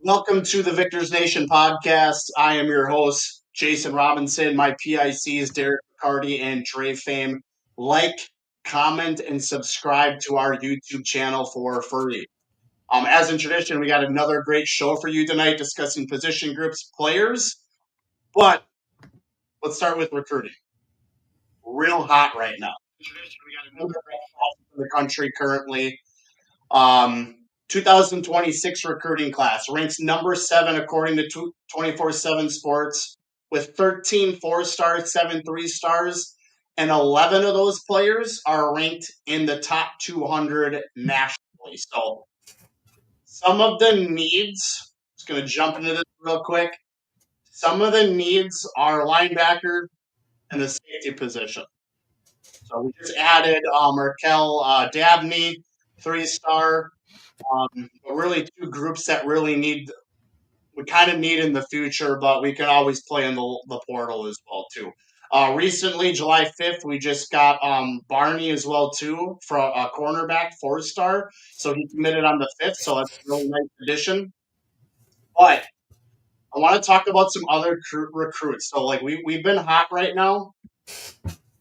Welcome to the Victors Nation podcast. I am your host, Jason Robinson. My PICs, Derek McCarty and Dre Fame. Like, comment, and subscribe to our YouTube channel for free. As in tradition, we got another great show for you tonight discussing position groups, players. But let's start with recruiting. Real hot right now. In tradition, we got another great class in the country currently. 2026 recruiting class ranks number 7 according to 24/7 Sports with 13 4-stars, 7 3-stars, and 11 of those players are ranked in the top 200 nationally. So some of the needs, just going to jump into this real quick. Some of the needs are linebacker and the safety position. So we just added Raquel Dabney, 3-star. But really, two groups that really we kind of need in the future, but we can always play in the portal as well too. Recently, July 5th, we just got Barney as well too for a cornerback, 4-star. So he committed on the 5th, so that's a really nice addition. But I want to talk about some other recruits. So like we've been hot right now.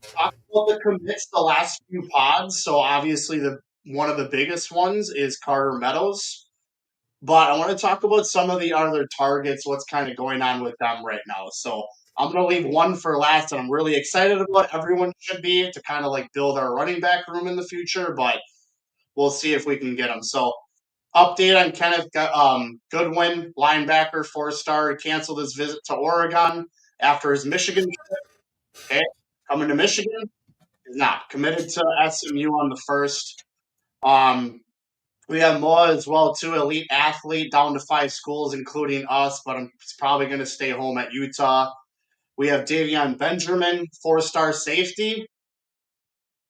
Talk about the commits the last few pods. So obviously one of the biggest ones is Carter Meadows. But I want to talk about some of the other targets, what's kind of going on with them right now. So I'm going to leave one for last, and I'm really excited about everyone should be to kind of like build our running back room in the future, but we'll see if we can get them. So update on Kenneth Goodwin, linebacker, 4-star, canceled his visit to Oregon after his Michigan trip. Okay, coming to Michigan. He's not committed to SMU on the 1st. We have Moa as well, too, elite athlete, down to 5 schools, including us, but he's probably going to stay home at Utah. We have Davion Benjamin, 4-star safety.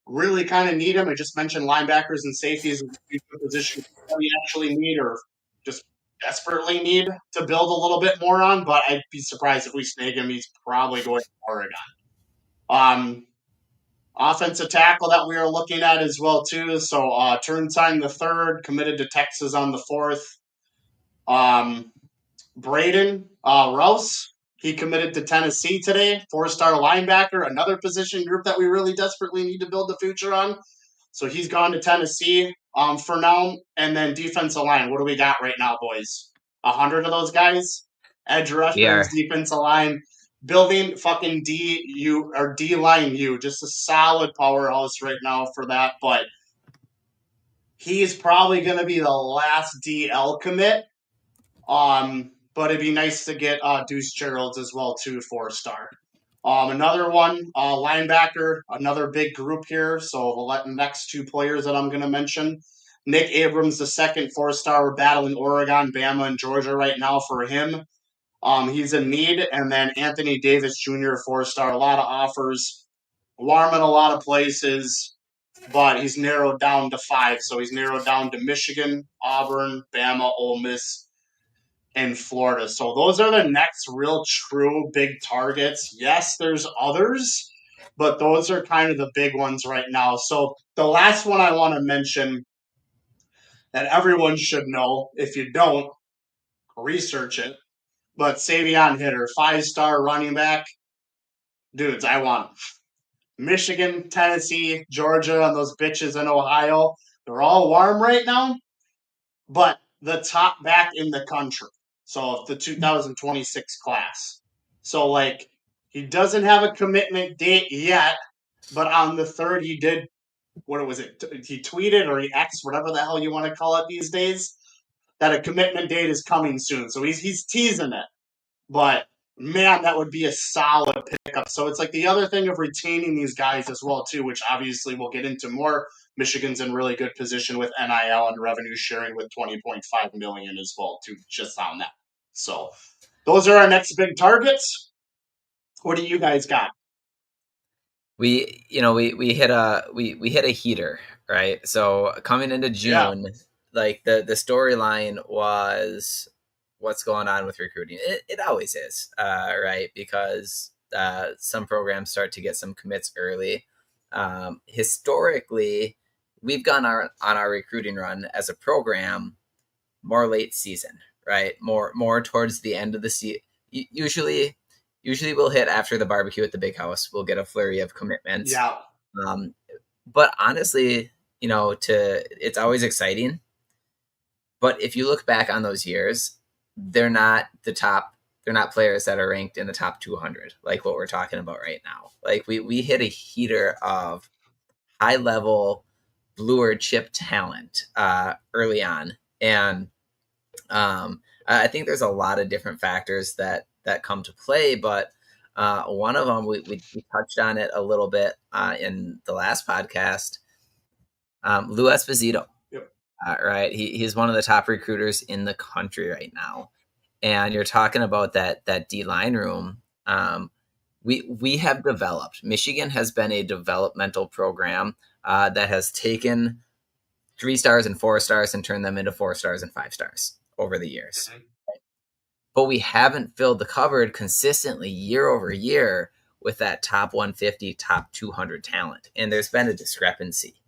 Really kind of need him. I just mentioned linebackers and safeties in the position that we actually need or just desperately need to build a little bit more on, but I'd be surprised if we snag him. He's probably going to Oregon. Offensive tackle that we are looking at as well, too. So Turntime the 3rd, committed to Texas on the 4th. Braden Rouse, he committed to Tennessee today, 4-star linebacker, another position group that we really desperately need to build the future on. So he's gone to Tennessee for now. And then defensive line, what do we got right now, boys? 100 of those guys? Edge rushers, defensive line, building fucking D-line U, just a solid powerhouse right now for that. But he's probably going to be the last DL commit. But it'd be nice to get Deuce Gerald's as well, too, 4-star. Another one, linebacker, another big group here. So the next 2 players that I'm going to mention. Nick Abrams, the 2nd, 4-star. We're battling Oregon, Bama, and Georgia right now for him. He's in need. And then Anthony Davis Jr., 4-star. A lot of offers. Warm in a lot of places. But he's narrowed down to 5. So he's narrowed down to Michigan, Auburn, Bama, Ole Miss, and Florida. So those are the next real true big targets. Yes, there's others, but those are kind of the big ones right now. So the last one I want to mention that everyone should know, if you don't, research it, but Savion Hitter, 5-star running back. Dudes, I want him. Michigan, Tennessee, Georgia, and those bitches in Ohio, they're all warm right now, but the top back in the country. So the 2026 class. So like he doesn't have a commitment date yet, but on the 3rd he did. What was it? He tweeted or he X'd, whatever the hell you want to call it these days, that a commitment date is coming soon. So he's teasing it. But man, that would be a solid pickup. So it's like the other thing of retaining these guys as well too, which obviously we'll get into more. Michigan's in really good position with NIL and revenue sharing with $20.5 million as well too, just on that. So those are our next big targets. What do you guys got? We hit a heater, right? So coming into June, like the storyline was what's going on with recruiting. It always is, right? Because some programs start to get some commits early. historically, we've gone on our recruiting run as a program more late season, right? More towards the end of the season. Usually we'll hit after the barbecue at the big house. We'll get a flurry of commitments. Yeah. But honestly, it's always exciting. But if you look back on those years, they're not the top. They're not players that are ranked in the top 200, like what we're talking about right now. Like we hit a heater of high level bluer chip talent early on, and I think there's a lot of different factors that come to play, but one of them we touched on it a little bit in the last podcast. Lou Esposito, Yep. right? He's one of the top recruiters in the country right now, and you're talking about that D line room. We have developed. Michigan has been a developmental program that has taken 3 stars and 4 stars and turned them into 4 stars and 5 stars over the years. Mm-hmm. But we haven't filled the cupboard consistently year over year with that top 150, top 200 talent. And there's been a discrepancy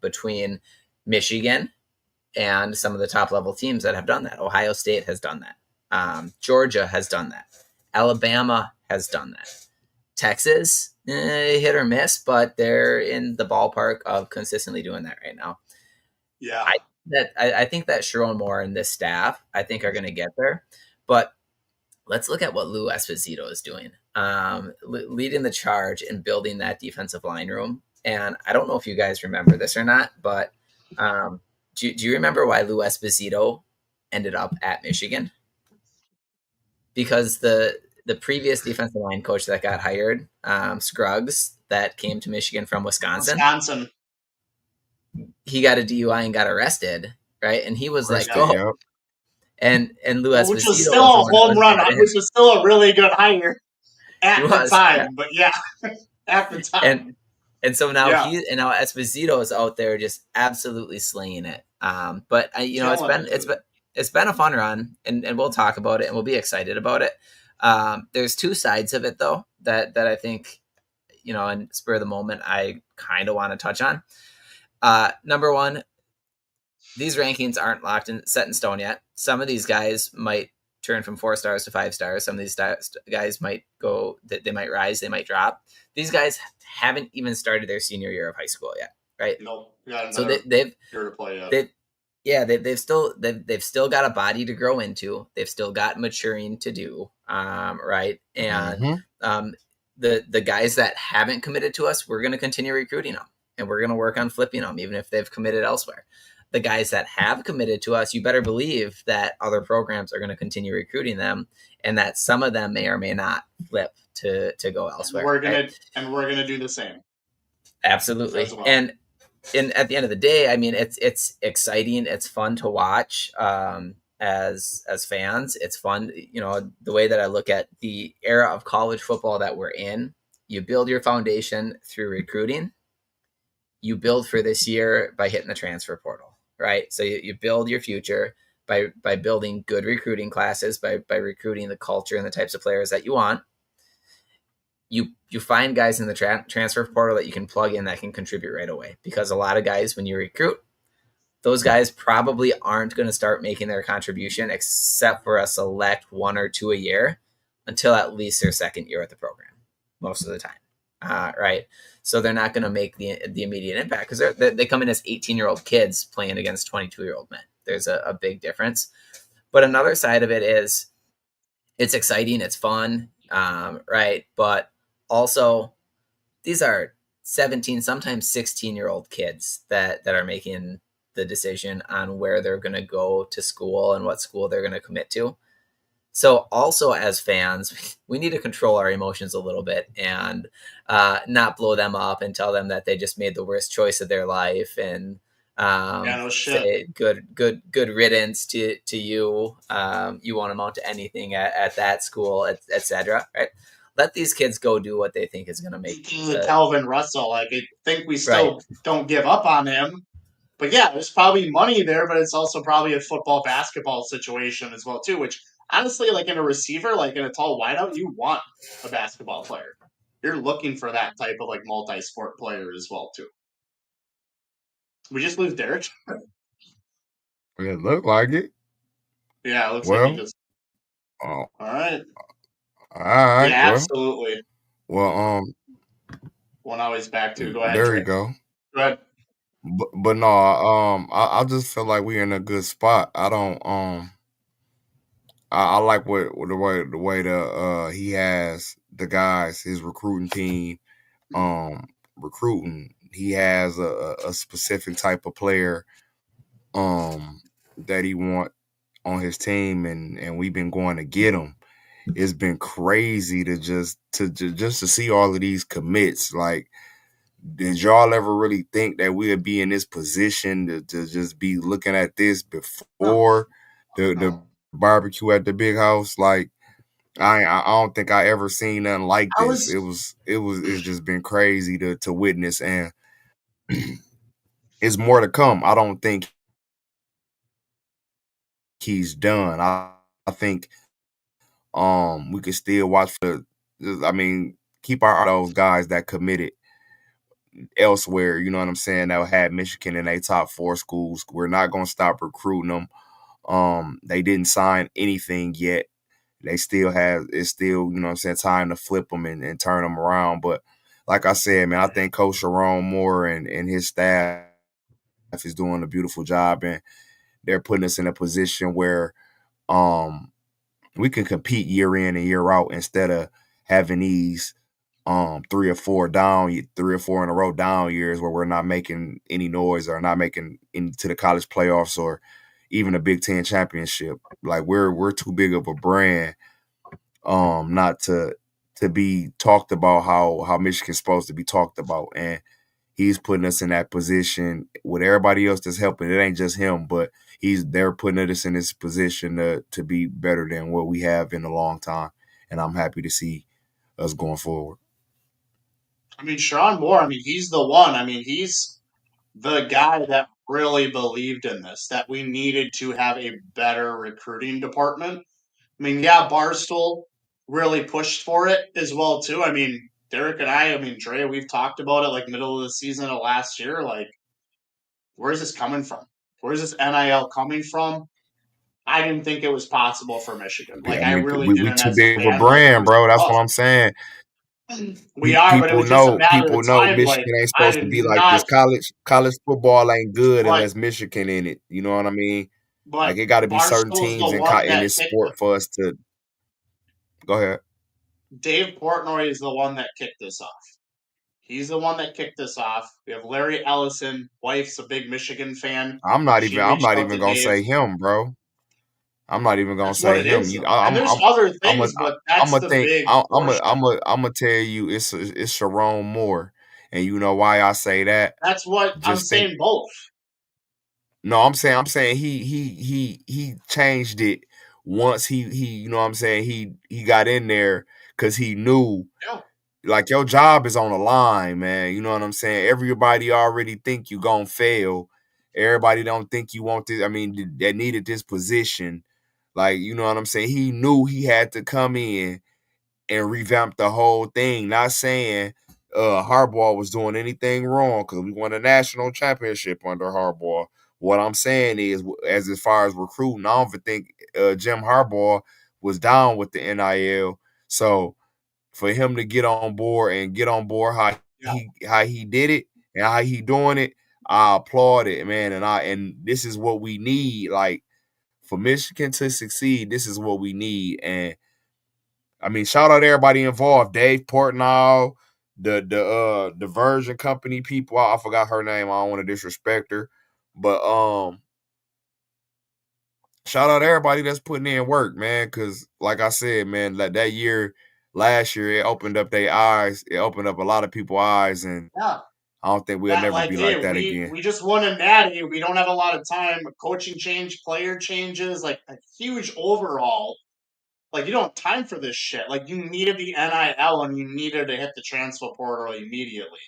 between Michigan and some of the top level teams that have done that. Ohio State has done that. Georgia has done that. Alabama has done that. Texas, hit or miss, but they're in the ballpark of consistently doing that right now. Yeah. I think that Sherrone Moore and this staff, I think, are going to get there. But let's look at what Lou Esposito is doing, leading the charge and building that defensive line room. And I don't know if you guys remember this or not, but do you remember why Lou Esposito ended up at Michigan? Because the previous defensive line coach that got hired, Scruggs, that came to Michigan from Wisconsin. He got a DUI and got arrested, right? And he was like, "Go." Yep. And Lou Esposito, which was still a home run, which was still a really good hire at the time. Yeah. But yeah, at the time. And so now now Esposito is out there just absolutely slaying it. But it's been a fun run, and we'll talk about it and we'll be excited about it. There's 2 sides of it though that I think, in spur of the moment, I kind of want to touch on. Number one, these rankings aren't set in stone yet. Some of these guys might turn from 4 stars to 5 stars. Some of these guys might go, they might rise, they might drop. These guys haven't even started their senior year of high school yet, right? Nope. So they've year to play yet. They've still got a body to grow into. They've still got maturing to do, right? And the guys that haven't committed to us, we're going to continue recruiting them, and we're going to work on flipping them, even if they've committed elsewhere. The guys that have committed to us, you better believe that other programs are going to continue recruiting them, and that some of them may or may not flip to go elsewhere. And we're gonna do the same. Absolutely. Well. And at the end of the day, I mean, it's exciting. It's fun to watch as fans. It's fun, the way that I look at the era of college football that we're in. You build your foundation through recruiting. You build for this year by hitting the transfer portal, right? So you build your future by building good recruiting classes, by recruiting the culture and the types of players that you want. You find guys in the transfer portal that you can plug in that can contribute right away, because a lot of guys, when you recruit, those guys probably aren't going to start making their contribution except for a select 1 or 2 a year until at least their second year at the program, most of the time, right? So they're not going to make the immediate impact because they come in as 18-year-old kids playing against 22-year-old men. There's a big difference. But another side of it is it's exciting, it's fun, right? But also, these are 17, sometimes 16-year-old kids that are making the decision on where they're going to go to school and what school they're going to commit to. So also as fans, we need to control our emotions a little bit and not blow them up and tell them that they just made the worst choice of their life and say good riddance to you. You won't amount to anything at that school, etc. Right? Let these kids go do what they think is going to make Calvin Russell. I think we still don't give up on him. But yeah, there's probably money there, but it's also probably a football basketball situation as well too, which honestly, like in a receiver, like in a tall wideout, you want a basketball player. you're looking for that type of like multi-sport player as well too. We just lose Derek. It looked like it. Yeah, it looks like he Well, just. all All right. right. Yeah, Well, absolutely. well, Well, now he's back to. Go ahead, there you Trey. go. Go ahead. But no, I just feel like we're in a good spot. I don't, I like what the way he has the guys, his recruiting team, recruiting. He has a specific type of player, that he want on his team, and we've been going to get him. It's been crazy to see all of these commits. Like, did y'all ever really think that we would be in this position to just be looking at this No, before the no. barbecue at the big house? Like, I don't think I ever seen nothing like I this. was. It's just been crazy to witness, and it's more to come. I don't think he's done. I think we could still watch for. I mean, keep our eye on those guys that committed elsewhere. You know what I'm saying? That had Michigan in a top 4 schools. We're not gonna stop recruiting them. They didn't sign anything yet. They still have it's still, you know what I'm saying, time to flip them and turn them around. But like I said, man, I think Coach Sherrone Moore and his staff is doing a beautiful job, and they're putting us in a position where um we can compete year in and year out instead of having these 3 or 4 in a row down years where we're not making any noise or not making into the college playoffs or even a Big Ten championship. Like, we're too big of a brand not to be talked about how Michigan's supposed to be talked about. And he's putting us in that position with everybody else that's helping. It ain't just him, but they're putting us in this position to be better than what we have in a long time. And I'm happy to see us going forward. I mean, Sherrone Moore. I mean, he's the one. I mean, he's the guy that really believed in this. That we needed to have a better recruiting department. I mean, yeah, Barstool really pushed for it as well too. I mean, Derek and I mean, Dre, we've talked about it like middle of the season of last year. Like, where's this coming from? Where's this NIL coming from? I didn't think it was possible for Michigan. Yeah, Like, I I mean, really we didn't too as a big of a fan. Like, it brand, was bro. That's tough. what I'm saying. We are, but it was just a matter of People know time. Like, Michigan ain't I supposed to did be like this. not, College football ain't good but unless Michigan in it. You know what I mean? Like, but it got to be certain Barstool's the teams one in that this kicked sport for us to go ahead. Dave Portnoy is the one that kicked this off. He's the one that kicked this off. We have Larry Ellison, wife's a big Michigan fan. She I'm reached not out even to gonna Dave. say him, bro. I'm not even gonna That's what say it him. is, though. And there's other I'm a things, but that's the big portion. I'm gonna tell you it's Sherrone Moore, and you know why I say that? That's what I'm Just think. saying. Both. No, I'm saying he changed it once he you know what I'm saying he got in there because he knew, Yeah, like, your job is on the line, man. You know what I'm saying? Everybody already think you gonna fail. Everybody don't think you want this. I mean, that needed this position. Like, you know what I'm saying? He knew he had to come in and revamp the whole thing. Not saying Harbaugh was doing anything wrong because we won a national championship under Harbaugh. What I'm saying is, as far as recruiting, I don't even think Jim Harbaugh was down with the NIL. So for him to get on board yeah, how he did it and how he doing it, I applaud it, man. And this is what we need. Like, for Michigan to succeed, this is what we need. And I mean, shout out to everybody involved. Dave Portnoy, the Virgin Company people. I forgot her name. I don't want to disrespect her. But shout out to everybody that's putting in work, man. Cause like I said, man, like that year, last year, it opened up their eyes. It opened up a lot of people's eyes, and yeah. I don't think we'll That never like, be hey, like that we again. we just won a natty. We don't have a lot of time. Coaching change, player changes, like a huge overhaul. Like, you don't have time for this shit. Like, you needed the NIL and you needed to hit the transfer portal immediately.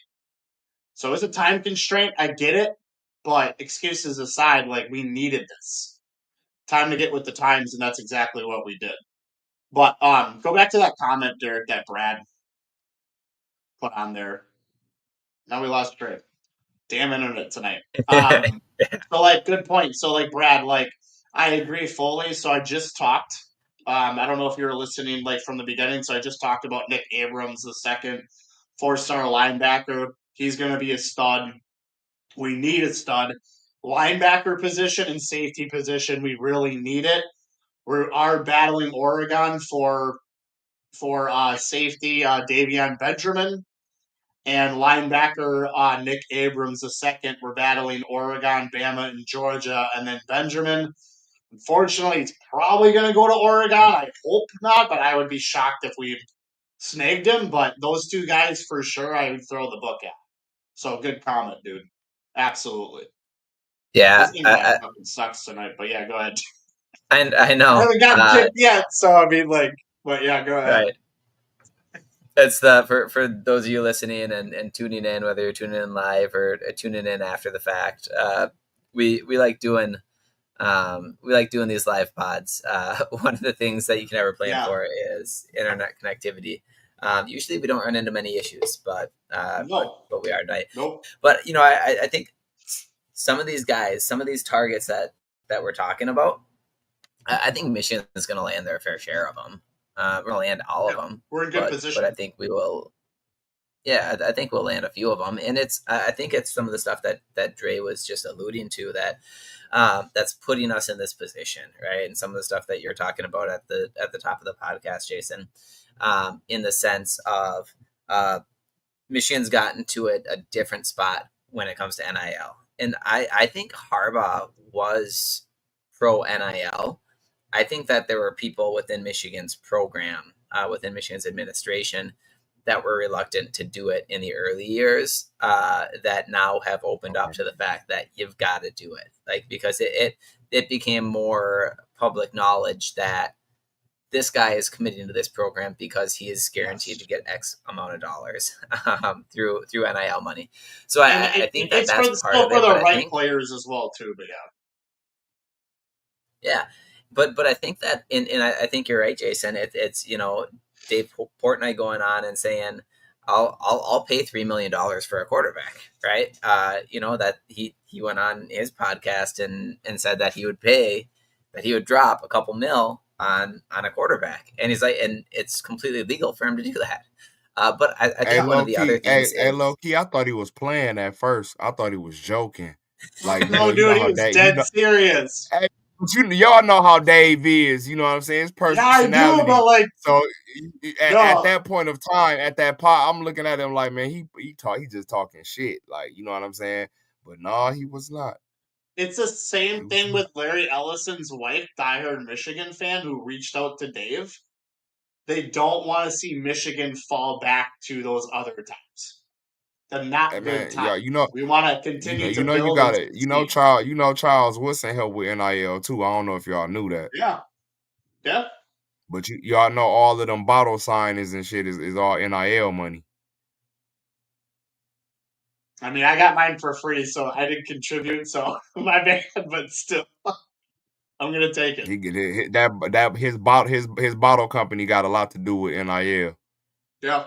So it's a time constraint. I get it, but excuses aside, like, we needed this time to get with the times, and that's exactly what we did. But go back to that comment, Derek, that Brad. put on there. Now we lost Trey. Damn internet tonight. So like, good point. So like, Brad, like, I agree fully. So I just talked. I don't know if you were listening like from the beginning. So I just talked about Nick Abrams, the second 4-star linebacker. He's going to be a stud. We need a stud. Linebacker position and safety position, we really need it. We are battling Oregon for safety, Davion Benjamin, and linebacker Nick Abrams II. We're battling Oregon, Bama, and Georgia, and then Benjamin. Unfortunately, he's probably going to go to Oregon. I hope not, but I would be shocked if we snagged him. But those two guys, for sure, I would throw the book at. So good comment, dude. Absolutely. Yeah. This invite fucking sucks tonight, but yeah, go ahead. I know. I haven't gotten kicked yet, so I mean, like, but yeah, go ahead. Right. It's for those of you listening and tuning in, whether you're tuning in live or tuning in after the fact. We like doing these live pods. One of the things that you can never plan for is internet connectivity. Usually we don't run into many issues, but we are tonight. Nope. But I think some of these guys, some of these targets that we're talking about, I think Michigan is going to land their fair share of them. We're going to land all of them. We're in good position. But I think we will. Yeah, I think we'll land a few of them, and I think it's some of the stuff that Dre was just alluding to that's putting us in this position, right? And some of the stuff that you're talking about at the top of the podcast, Jason, in the sense of Michigan's gotten to a different spot when it comes to NIL, and I think Harbaugh was pro NIL. I think that there were people within Michigan's program, within Michigan's administration, that were reluctant to do it in the early years, that now have opened up to the fact that you've got to do it, like, because it became more public knowledge that this guy is committing to this program because he is guaranteed to get X amount of dollars through NIL money. So I think that's part of it. For the right players as well too, but yeah. But I think that, and I think you're right, Jason. It's Dave Portnoy going on and saying, I'll pay $3 million for a quarterback, right? That he went on his podcast and said that he would drop a couple mil on a quarterback, and he's like, and it's completely legal for him to do that. But I think one of the other things is low key, I thought he was playing at first. I thought he was joking. Like, no, dude, he was dead serious. Y'all know how Dave is, you know what I'm saying? His personality. Yeah, I do, but like, so at that point of time, at that part, I'm looking at him like, man, he just talking shit, like, you know what I'm saying? But no, he was not. It's the same thing with Larry Ellison's wife, diehard Michigan fan, who reached out to Dave. They don't want to see Michigan fall back to those other times. The not good time. Yeah, we want to continue to build. You got it. Charles Woodson helped with NIL too. I don't know if y'all knew that. Yeah. But y'all know all of them bottle signings and shit is all NIL money. I mean, I got mine for free, so I didn't contribute. So my bad, but still, I'm gonna take it. His bottle company got a lot to do with NIL. Yeah.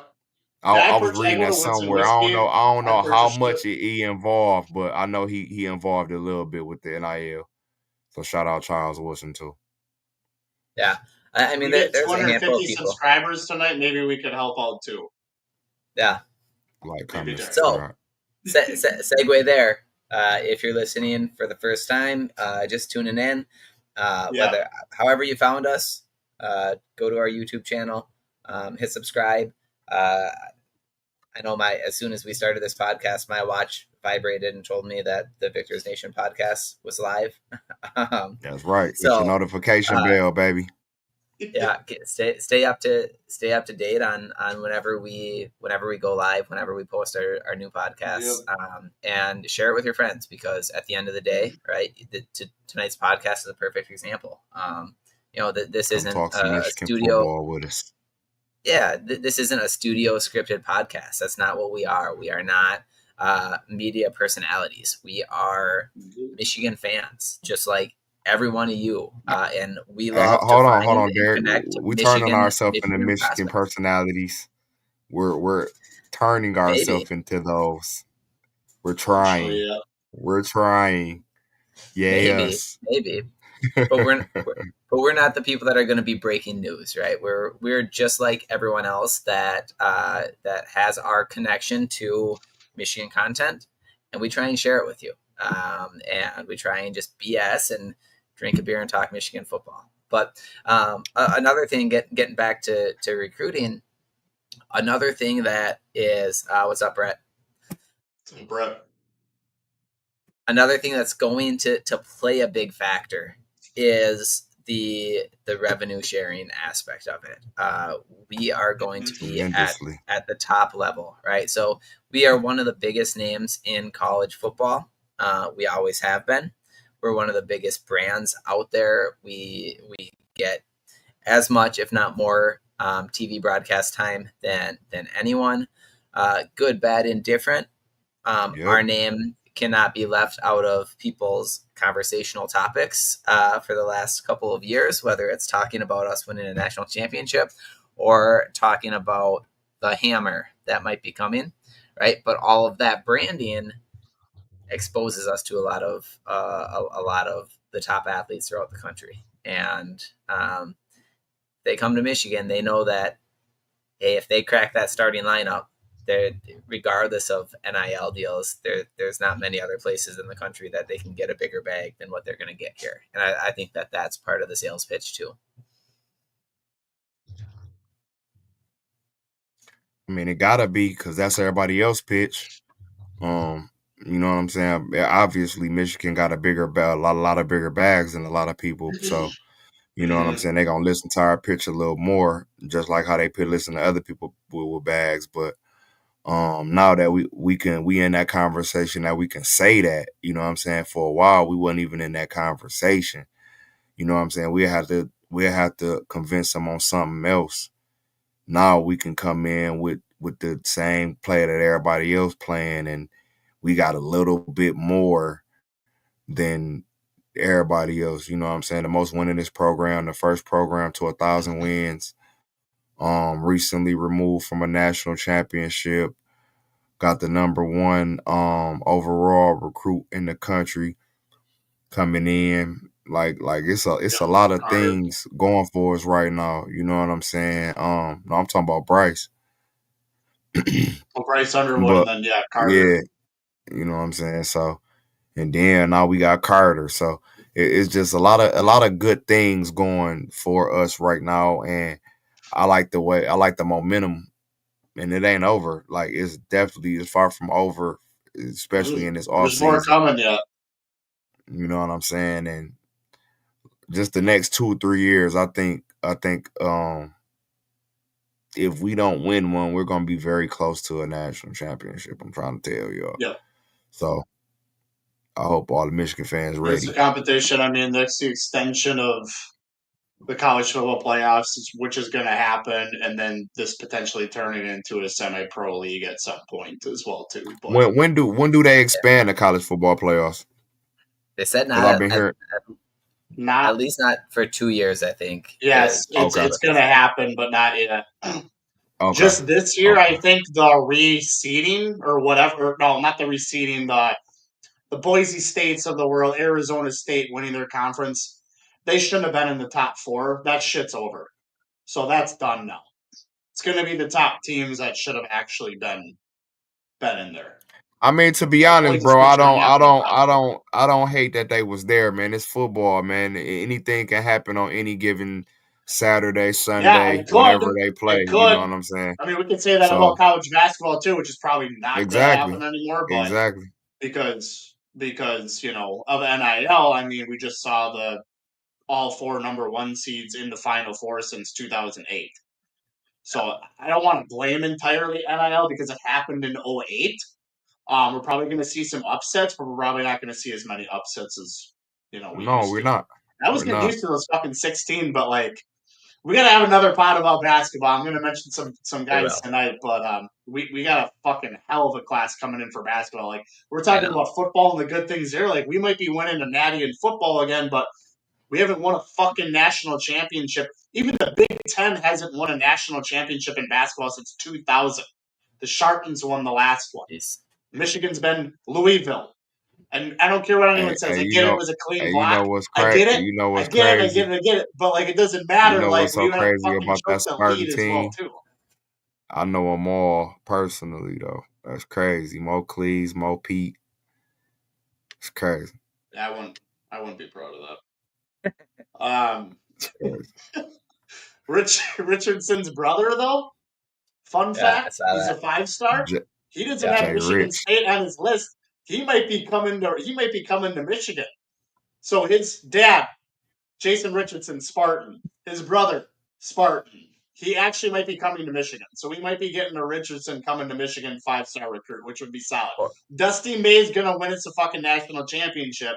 I was reading that somewhere. I don't know how much he involved, but I know he involved a little bit with the NIL. So shout out Charles Wilson too. Yeah, I mean, there's 250 subscribers tonight. Maybe we could help out too. Yeah. Like, comment. So segue there. If you're listening for the first time, just tuning in. However you found us, go to our YouTube channel, hit subscribe. I know as soon as we started this podcast, my watch vibrated and told me that the Victor's Nation podcast was live. That's right. So, it's your notification bell, baby. Yeah, stay up to date on whenever we go live, whenever we post our new podcasts, and share it with your friends, because at the end of the day, right, tonight's podcast is a perfect example. This isn't a studio with us. Yeah, this isn't a studio scripted podcast. That's not what we are. We are not media personalities. We are Michigan fans, just like every one of you. And we love to hold on, Derek. We're turning ourselves into Michigan prospects. personalities. We're turning ourselves into those. We're trying. Actually, yeah. We're trying. Yes. Maybe. But we're not the people that are going to be breaking news, right? We're just like everyone else that has our connection to Michigan content, and we try and share it with you. And we try and just BS and drink a beer and talk Michigan football. But another thing, getting back to recruiting, another thing that is what's up, Brett? Brett. Another thing that's going to play a big factor is the revenue sharing aspect of it. We are going to be at the top level, right? So we are one of the biggest names in college football. We always have been. We're one of the biggest brands out there. We get as much, if not more, TV broadcast time than anyone. Good, bad, indifferent. Our name cannot be left out of people's conversational topics for the last couple of years, whether it's talking about us winning a national championship or talking about the hammer that might be coming, right? But all of that branding exposes us to a lot of the top athletes throughout the country, and they come to Michigan. They know that, hey, if they crack that starting lineup, regardless of NIL deals, there's not many other places in the country that they can get a bigger bag than what they're going to get here. And I think that that's part of the sales pitch too. I mean, it gotta be, because that's everybody else pitch. You know what I'm saying? Obviously, Michigan got a lot of bigger bags than a lot of people. So, you know what I'm saying? They're gonna listen to our pitch a little more, just like how they listen to other people with bags. But now that we in that conversation, that we can say that, you know what I'm saying? For a while, we wasn't even in that conversation. You know what I'm saying? We have to convince them on something else. Now we can come in with the same play that everybody else playing, and we got a little bit more than everybody else. You know what I'm saying? The most winningest program, the first program to 1,000 wins, recently removed from a national championship, got the number one overall recruit in the country coming in. Like it's a lot of things going for us right now. You know what I'm saying? No, I'm talking about Bryce. Bryce Underwood, and then Carter. Yeah, you know what I'm saying? So, and then now we got Carter. So it's just a lot of good things going for us right now, and I like the momentum, and it ain't over. Like, it's far from over, especially in this off season. There's more coming yet. You know what I'm saying? And just the next 2-3 years, I think if we don't win one, we're gonna be very close to a national championship. I'm trying to tell y'all. Yeah. So I hope all the Michigan fans ready. It's the competition. I mean, that's the extension of the college football playoffs, which is going to happen, and then this potentially turning into a semi-pro league at some point as well too. But when do they expand the college football playoffs? They said not. I've been hearing. Not at least not for 2 years, I think. Yes, it's going to happen, but not yet. Okay. Just this year, I think the reseeding or whatever. No, not the reseeding. The Boise States of the world, Arizona State winning their conference. They shouldn't have been in the top 4. That shit's over. So that's done now. It's going to be the top teams that should have actually been in there. I mean, to be honest, bro, I don't hate that they was there, man. It's football, man. Anything can happen on any given Saturday, Sunday, whenever they play. You know what I'm saying? I mean, we can say that about college basketball too, which is probably not going to happen anymore. But because of NIL, I mean, we just saw all 4 number 1 seeds in the Final Four since 2008. So I don't want to blame entirely NIL because it happened in 2008. We're probably going to see some upsets, but we're probably not going to see as many upsets as we're not. I was getting used to those fucking 16, but like we got to have another pod about basketball. I'm going to mention some guys tonight, but we got a fucking hell of a class coming in for basketball. Like, we're talking about football and the good things there. Like, we might be winning a natty in football again, but we haven't won a fucking national championship. Even the Big Ten hasn't won a national championship in basketball since 2000. The Sharptons won the last one. Jeez. Michigan's been Louisville. And I don't care what anyone says. I get it was a clean you block. know what's I crazy? get it. You know what's I get crazy? it. But like it doesn't You matter. know Like what's so we have crazy fucking about that choked the starting lead as well team? too. I know them all personally though. That's crazy. Mo Cleese, Mo Pete. It's crazy. Yeah, I wouldn't be proud of that. Richardson's brother, though, fun fact, he's a 5-star. He doesn't have Michigan State on his list. He might be coming to Michigan. So his dad, Jason Richardson, Spartan. His brother, Spartan. He actually might be coming to Michigan. So we might be getting a Richardson coming to Michigan 5-star recruit, which would be solid. Dusty May's gonna win us a fucking national championship.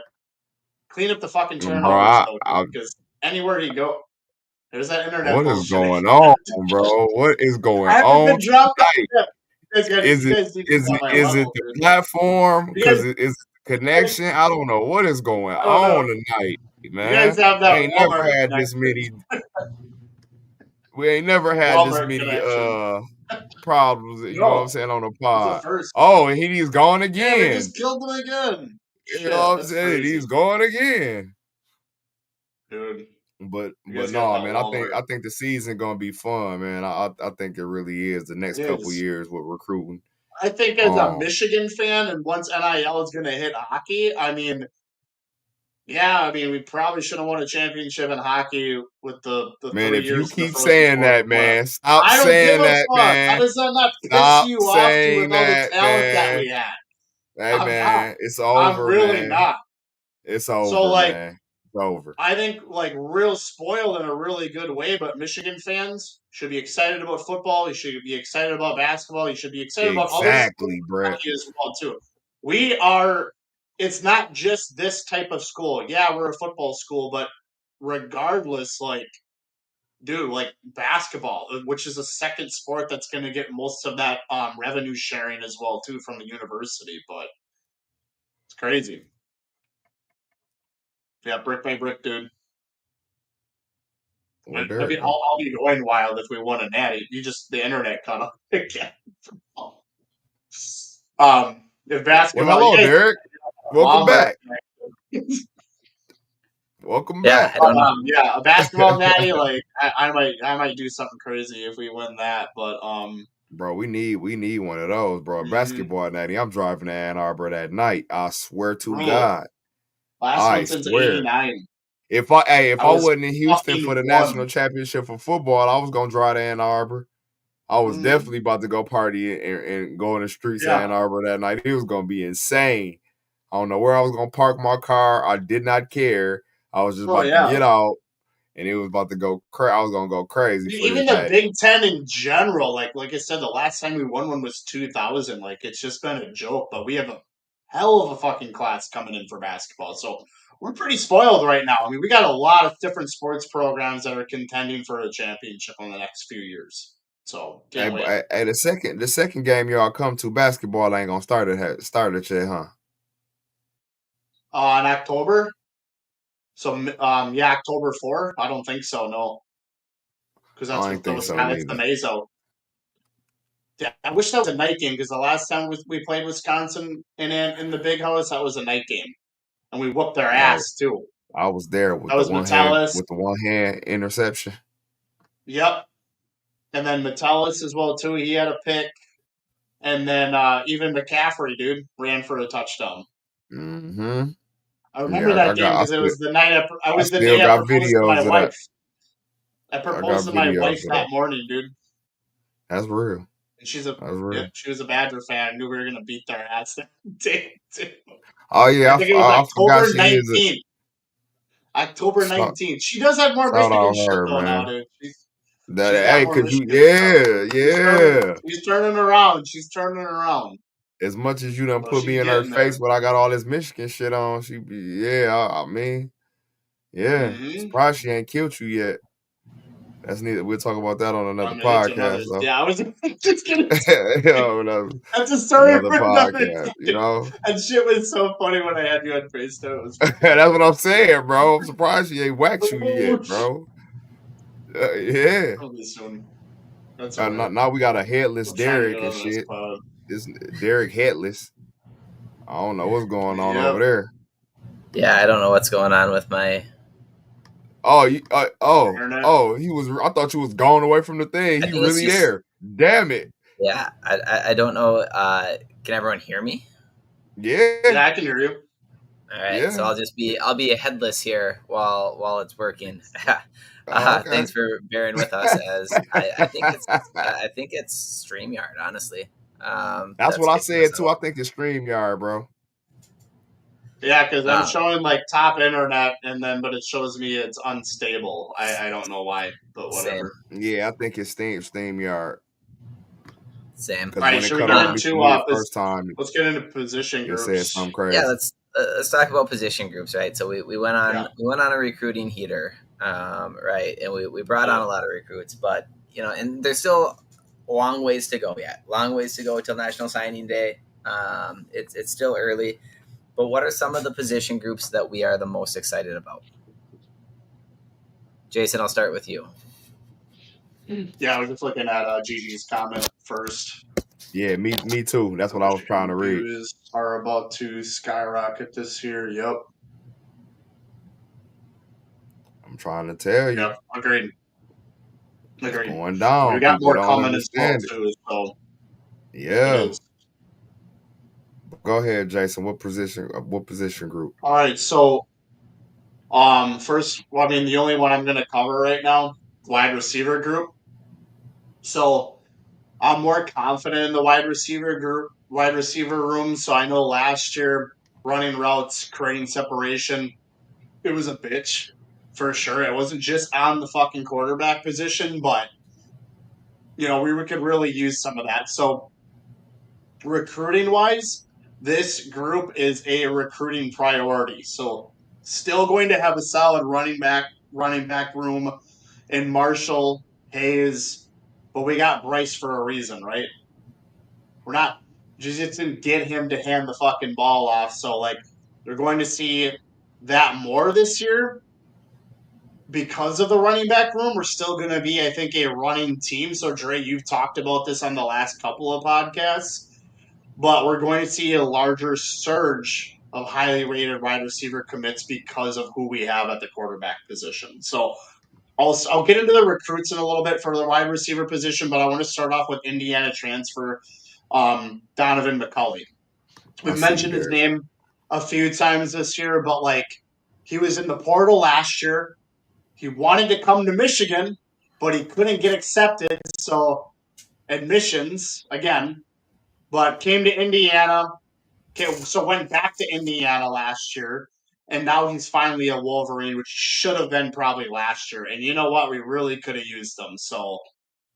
Clean up the fucking turnovers, because anywhere you go, there's that internet. What is going on, bro? What is going on? I haven't been dropped off yet. Is it the platform? Because it's the connection. I don't know what is going on tonight, man. You guys have that. We ain't never had this many. We ain't never had this many problems. You know what I'm saying on the pod. Oh, and he's gone again. Yeah, they just killed him again. You know what I'm saying? He's going again, dude. But no, man. I think the season gonna be fun, man. I think it really is. The next couple years with recruiting. I think as a Michigan fan, and once NIL is gonna hit hockey, I mean, we probably should have won a championship in hockey with the man. 3 If years. You keep saying that, man. Stop saying that, man. How does that not piss you off with all the talent that we had? Hey, man, it's over. I'm really not. It's over. So, like, man. It's over. I think, like, real spoiled in a really good way, but Michigan fans should be excited about football. You should be excited about basketball. You should be excited about other sports as well, too. It's not just this type of school. Yeah, we're a football school, but regardless, like, dude, like basketball, which is a second sport that's going to get most of that revenue sharing as well, too, from the university, but it's crazy. Yeah, brick by brick, dude. I'll be going wild if we won a natty. The internet cut off again. If basketball. Well, hello, Derek. Welcome back. Welcome back. A basketball natty. Like I might do something crazy if we win that, but bro, we need one of those, bro. Basketball natty. I'm driving to Ann Arbor that night. I swear to God. Last one since '89. If I wasn't in Houston for the national championship for football, I was gonna drive to Ann Arbor. I was definitely about to go party and go in the streets of Ann Arbor that night. It was gonna be insane. I don't know where I was gonna park my car. I did not care. I was just about to get out, and it was about to go. I was gonna go crazy. Even the Big Ten in general, like I said, the last time we won one was 2000. Like it's just been a joke, but we have a hell of a fucking class coming in for basketball. So we're pretty spoiled right now. I mean, we got a lot of different sports programs that are contending for a championship in the next few years. So the second game y'all come to, basketball ain't gonna start it yet, huh? In October. So October 4. I don't think so. No, because that's the Meso. Yeah, I wish that was a night game because the last time we played Wisconsin in the Big House, that was a night game, and we whooped their ass too. I was there with the one hand interception. Yep, and then Metellus as well too. He had a pick, and then even McCaffrey, dude, ran for a touchdown. Mm-hmm. I remember that game because it was the night I was the day I proposed to my wife. I proposed to my wife that morning, dude. That's real. And she was a Badger fan. I knew we were gonna beat their ass that day too. Oh yeah, I think it was October 19th. October 19th. She does have more Michigan shit though now, dude. She's turning around. She's turning around. As much as you done put me in her face, but I got all this Michigan shit on. She be, surprised she ain't killed you yet. That's neither. We'll talk about that on another podcast. I was just gonna say. That's a story for another podcast, you know? And shit was so funny when I had you on FaceTime. That's what I'm saying, bro. I'm surprised she ain't whacked you yet, bro. Yeah. Probably soon. That's all right. Now we got a headless I'm trying to Derek get and on this shit. pod. This Derek headless. I don't know what's going on Yep. over there. Yeah, I don't know what's going on with my. Oh, Internet. he was. I thought you was gone away from the thing. I He think it's really just. there. Damn it. Yeah, I don't know. Can everyone hear me? Yeah, Yeah, I can hear you. All right, so yeah. I'll be a headless here while it's working. Okay. Thanks for bearing with us. As I think it's StreamYard, honestly. That's That's what I kicking us said too. I out. think it's StreamYard, bro. Yeah, because I'm Um, showing like top internet, but it shows me it's unstable. I don't know why, but Same, whatever. Yeah, I think it's StreamYard. same. Because All right, when it should we cut get off me for into me the first time, let's get into position it said groups. something Yeah, crazy. let's talk about position groups, right? So we went on Yeah. a recruiting heater, right, and we brought on a lot of recruits, but and there's still a long ways to go yet. Long ways to go till National Signing Day. It's still early, but what are some of the position groups that we are the most excited about? Jason, I'll start with you. Yeah, I was just looking at Gigi's comment first. Yeah, me too. That's what I was trying to read. Views are about to skyrocket this year. Yep. I'm trying to tell you. Yep. Agreed. It's Agreed. going And we down. got People more don't coming as well understand it. too. So it Yeah. is. Go ahead, Jason. What position group? All right. So first, well, I mean, the only one I'm going to cover right now, wide receiver group. So I'm more confident in the wide receiver room. So I know last year running routes, creating separation, it was a bitch for sure. It wasn't just on the fucking quarterback position, but we could really use some of that. So recruiting wise, this group is a recruiting priority. So still going to have a solid running back room in Marshall, Hayes, but we got Bryce for a reason, right? We're not just didn't get him to hand the fucking ball off. So like they're going to see that more this year because of the running back room. We're still going to be, I think, a running team. So Dre, you've talked about this on the last couple of podcasts, but we're going to see a larger surge of highly rated wide receiver commits because of who we have at the quarterback position. So I'll get into the recruits in a little bit for the wide receiver position, but I want to start off with Indiana transfer Donovan McCulley. I We've see you mentioned his there. name a few times this year, but like he was in the portal last year. He wanted to come to Michigan, but he couldn't get accepted. So admissions again, but came to Indiana. So went back to Indiana last year, and now he's finally a Wolverine, which should have been probably last year. And you know what? We really could have used them. So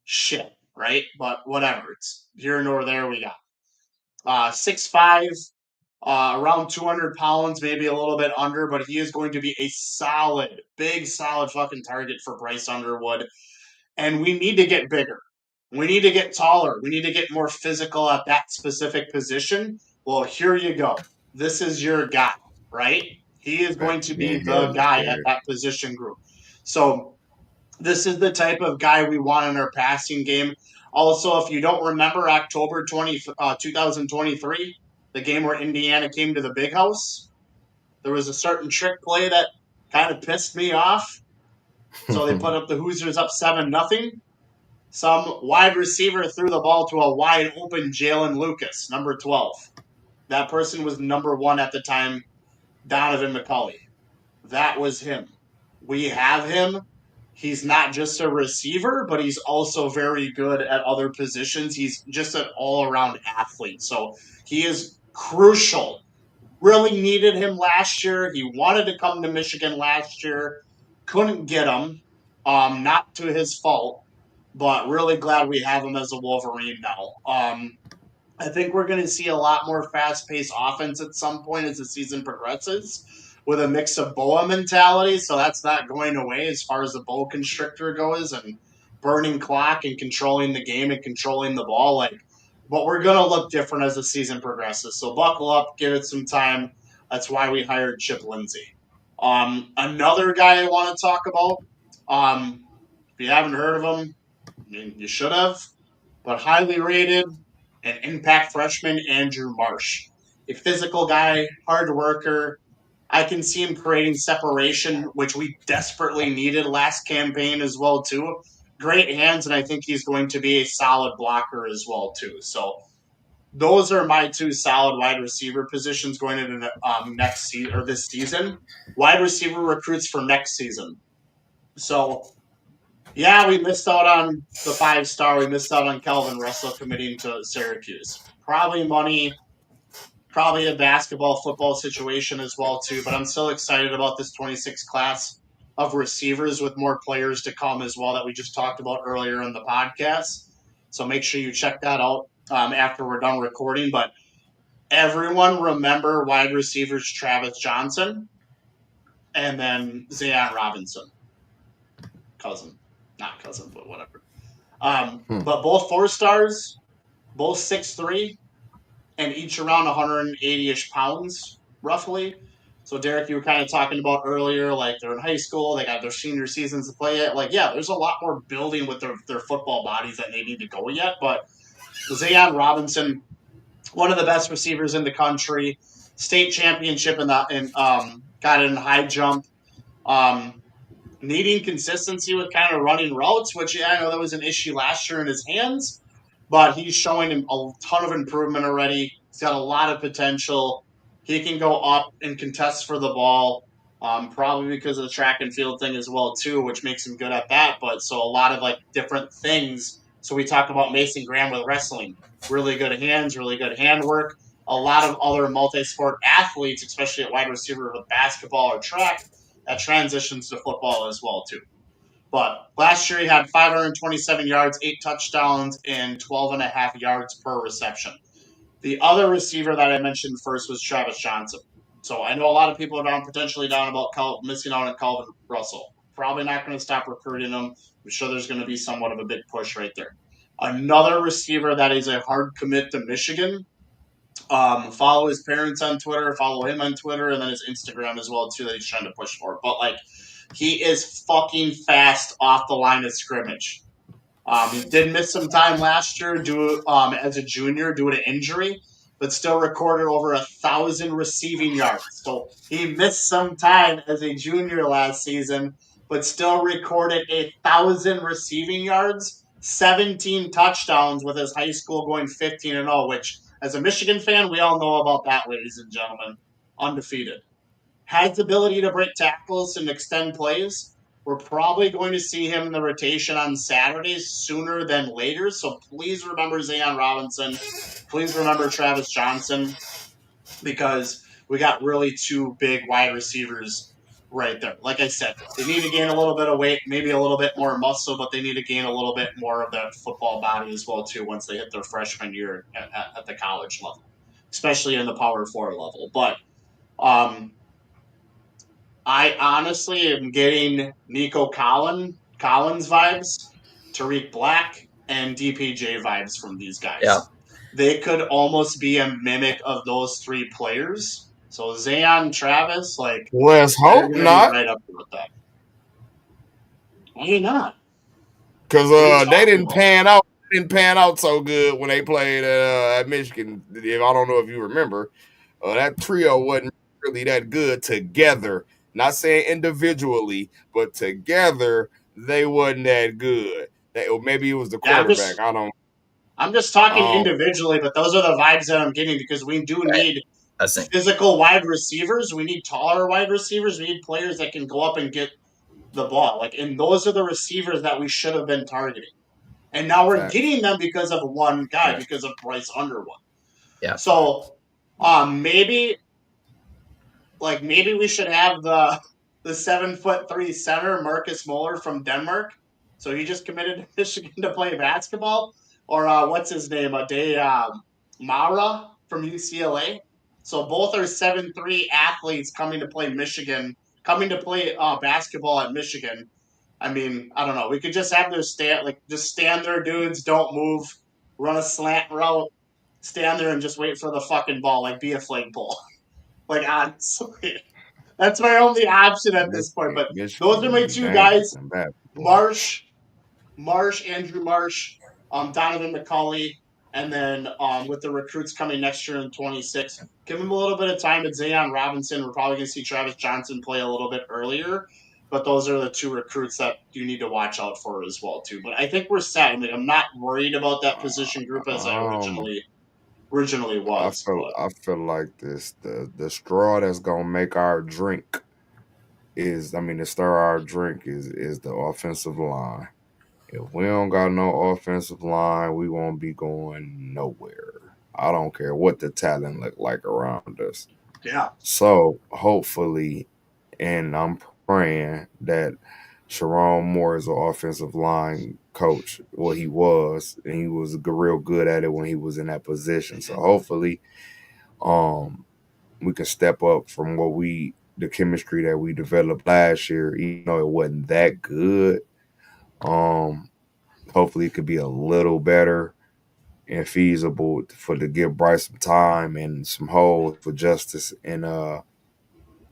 shit, right? But whatever. It's here nor there. We got 6'5", around 200 pounds, maybe a little bit under, but he is going to be a solid fucking target for Bryce Underwood. And we need to get bigger. We need to get taller. We need to get more physical at that specific position. Well, here you go. This is your guy, right? He is going to be Being the headless, guy at Derek. that position group. So this is the type of guy we want in our passing game. Also, if you don't remember October 2023, the game where Indiana came to the Big House, there was a certain trick play that kind of pissed me off. So they put up the Hoosiers up 7-0. Some wide receiver threw the ball to a wide open Jalen Lucas, number 12. That person was number 1 at the time, Donovan McCulley. That was him. We have him. He's not just a receiver, but he's also very good at other positions. He's just an all-around athlete. So he is crucial. Really needed him last year. He wanted to come to Michigan last year. Couldn't get him. Not to his fault, but really glad we have him as a Wolverine now. I think we're going to see a lot more fast-paced offense at some point as the season progresses with a mix of boa mentality. So that's not going away as far as the boa constrictor goes and burning clock and controlling the game and controlling the ball. But we're going to look different as the season progresses. So buckle up, give it some time. That's why we hired Chip Lindsey. Another guy I want to talk about, if you haven't heard of him, mean, you should have, but highly rated, an impact freshman, Andrew Marsh. A physical guy, hard worker. I can see him creating separation, which we desperately needed last campaign as well, too. Great hands, and I think he's going to be a solid blocker as well, too. So those are my two solid wide receiver positions going into the, next season or this season. Wide receiver recruits for next season. So yeah, we missed out on the 5-star. We missed out on Calvin Russell committing to Syracuse. Probably money, probably a basketball, football situation as well too. But I'm still excited about this 26 class of receivers with more players to come as well that we just talked about earlier in the podcast. So make sure you check that out after we're done recording. But everyone remember wide receivers Travis Johnson and then Zayon Robinson. Not cousin, but whatever. But both 4-stars, both 6'3", and each around 180-ish pounds, roughly. So, Derek, you were kind of talking about earlier, like they're in high school, they got their senior seasons to play it. Like, yeah, there's a lot more building with their football bodies that they need to go yet. But Zayon Robinson, one of the best receivers in the country, state championship got it in high jump. Needing consistency with kind of running routes, which I know that was an issue last year in his hands, but he's showing him a ton of improvement already. He's got a lot of potential. He can go up and contest for the ball, probably because of the track and field thing as well too, which makes him good at that. But so a lot of like different things. So we talk about Mason Graham with wrestling, really good hands, really good handwork. A lot of other multi-sport athletes, especially at wide receiver with basketball or track, that transitions to football as well too. But last year he had 527 yards, 8 touchdowns, and 12.5 yards per reception. The other receiver that I mentioned first was Travis Johnson. So I know a lot of people are potentially down about missing out on Calvin Russell. Probably not going to stop recruiting him. I'm sure there's going to be somewhat of a big push right there. Another receiver that is a hard commit to Michigan. Follow his parents on Twitter, follow him on Twitter, and then his Instagram as well too that he's trying to push for. But like, he is fucking fast off the line of scrimmage. He did miss some time last year as a junior due to injury, but still recorded over 1,000 receiving yards. So he missed some time as a junior last season, but still recorded 1,000 receiving yards, 17 touchdowns with his high school going 15-0, which as a Michigan fan, we all know about that, ladies and gentlemen. Undefeated. Has the ability to break tackles and extend plays. We're probably going to see him in the rotation on Saturdays sooner than later. So please remember Zayon Robinson. Please remember Travis Johnson, because we got really two big wide receivers right there. Like I said, they need to gain a little bit of weight, maybe a little bit more muscle, but they need to gain a little bit more of that football body as well too once they hit their freshman year at the college level, especially in the Power 4 level. But I honestly am getting Nico Collins vibes, Tariq Black, and DPJ vibes from these guys. Yeah. They could almost be a mimic of those three players. So Zayon, Travis, like, let's hope not. Right up with that. Why not? Because they didn't pan out. Didn't pan out so good when they played at Michigan. I don't know if you remember, that trio wasn't really that good together. Not saying individually, but together they wasn't that good. Maybe it was the quarterback. I'm just talking individually, but those are the vibes that I'm getting, because we do need physical wide receivers. We need taller wide receivers. We need players that can go up and get the ball. Like, and those are the receivers that we should have been targeting. And now we're getting them because of one guy, because of Bryce Underwood. Yeah. So maybe we should have the 7'3" center, Marcus Moeller from Denmark. So he just committed to Michigan to play basketball. Or what's his name? Mara from UCLA. So both are 7'3" athletes coming to play basketball at Michigan. I mean, I don't know. We could just have their stand there, dudes, don't move, run a slant route, stand there and just wait for the fucking ball, like be a flagpole. Like, honestly, that's my only option at this point. But those are my two guys, Marsh Andrew Marsh, Donovan McCulley, and then with the recruits coming next year in 26, give him a little bit of time at Zayon Robinson. We're probably going to see Travis Johnson play a little bit earlier, but those are the two recruits that you need to watch out for as well too. But I think we're set. I mean, I'm not worried about that position group as I originally was. I feel like the straw that's gonna make our drink is, to stir our drink is the offensive line. If we don't got no offensive line, we won't be going nowhere. I don't care what the talent look like around us. Yeah. So hopefully, and I'm praying that Sherrone Moore is an offensive line coach. Well, he was, and he was real good at it when he was in that position. So hopefully, we can step up from the chemistry that we developed last year, even though it wasn't that good. Hopefully it could be a little better and feasible to give Bryce some time and some holes for Justice and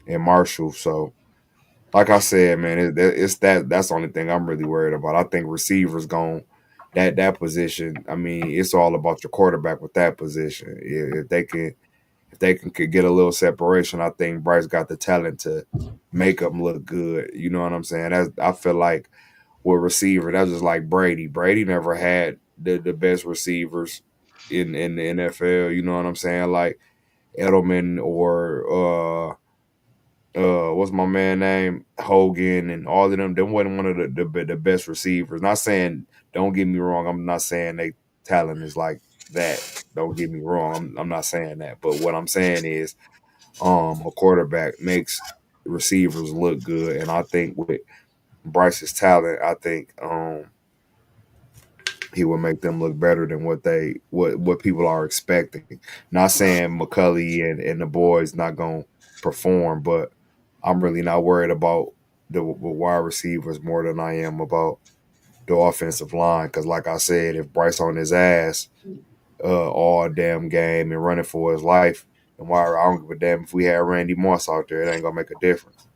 Marshall. So, like I said, man, that's the only thing I'm really worried about. I think receivers that position. I mean, it's all about your quarterback with that position. If they can could get a little separation, I think Bryce got the talent to make them look good. You know what I'm saying? I feel like with receiver, that's just like Brady. Brady never had the best receivers in the NFL. You know what I'm saying? Like Edelman or what's my man name? Hogan and all of them. They wasn't one of the best receivers. Not saying, don't get me wrong, I'm not saying they talent is like that. Don't get me wrong. I'm not saying that. But what I'm saying is a quarterback makes receivers look good. And I think with Bryce's talent, I think he will make them look better than what people are expecting. Not saying McCulley and the boys not gonna perform, but I'm really not worried about the wide receivers more than I am about the offensive line. Because, like I said, if Bryce on his ass all damn game and running for his life, and why I don't give a damn if we had Randy Moss out there, it ain't gonna make a difference.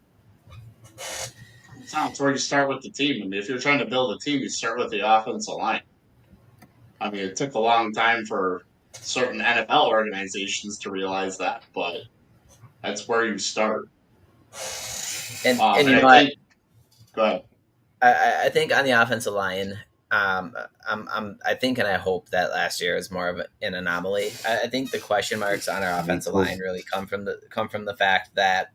That's where you start with the team. I mean, if you're trying to build a team, you start with the offensive line. I mean, it took a long time for certain NFL organizations to realize that, but that's where you start. And you know, I think, go ahead. I think on the offensive line, I think and I hope that last year is more of an anomaly. I think the question marks on our offensive line really come from the fact that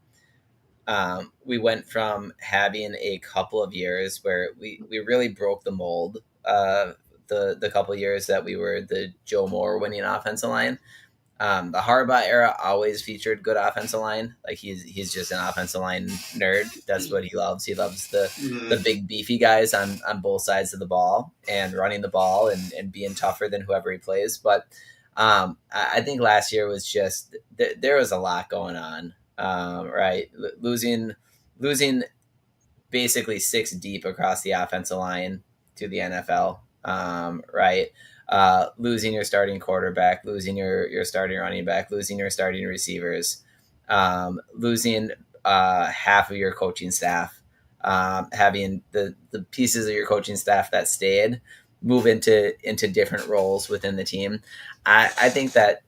we went from having a couple of years where we really broke the mold. The couple of years that we were the Joe Moore winning offensive line. The Harbaugh era always featured good offensive line. Like he's just an offensive line nerd. That's what he loves. He loves the big beefy guys on both sides of the ball and running the ball and being tougher than whoever he plays. But I think last year was just there was a lot going on. Right, losing basically 6 deep across the offensive line to the NFL. Right. Losing your starting quarterback, losing your starting running back, losing your starting receivers, losing half of your coaching staff, having the pieces of your coaching staff that stayed move into different roles within the team. I think that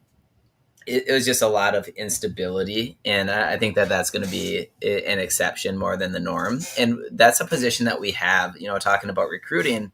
it was just a lot of instability, and I think that that's going to be an exception more than the norm. And that's a position that we have, talking about recruiting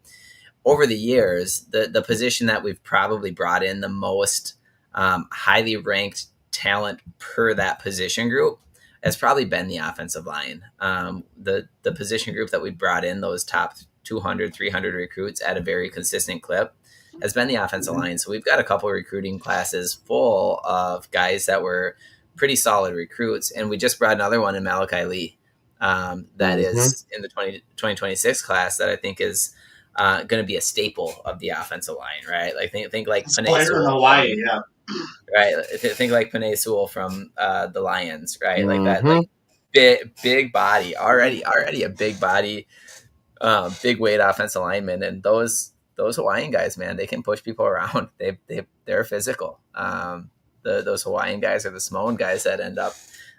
over the years, the position that we've probably brought in the most highly ranked talent per that position group has probably been the offensive line. The position group that we brought in, those top 200, 300 recruits at a very consistent clip, has been the offensive line. So we've got a couple of recruiting classes full of guys that were pretty solid recruits. And we just brought another one in Malachi Lee that is in the 2026 class that I think is going to be a staple of the offensive line, right? Like think like Panay Sewell, Hawaii, yeah. Right. Think like Panay Sewell from the Lions, right? Like that, like big body, already a big body, big weight offensive lineman, and those Hawaiian guys, man, they can push people around. They're physical. Those Hawaiian guys are the Samoan guys that end up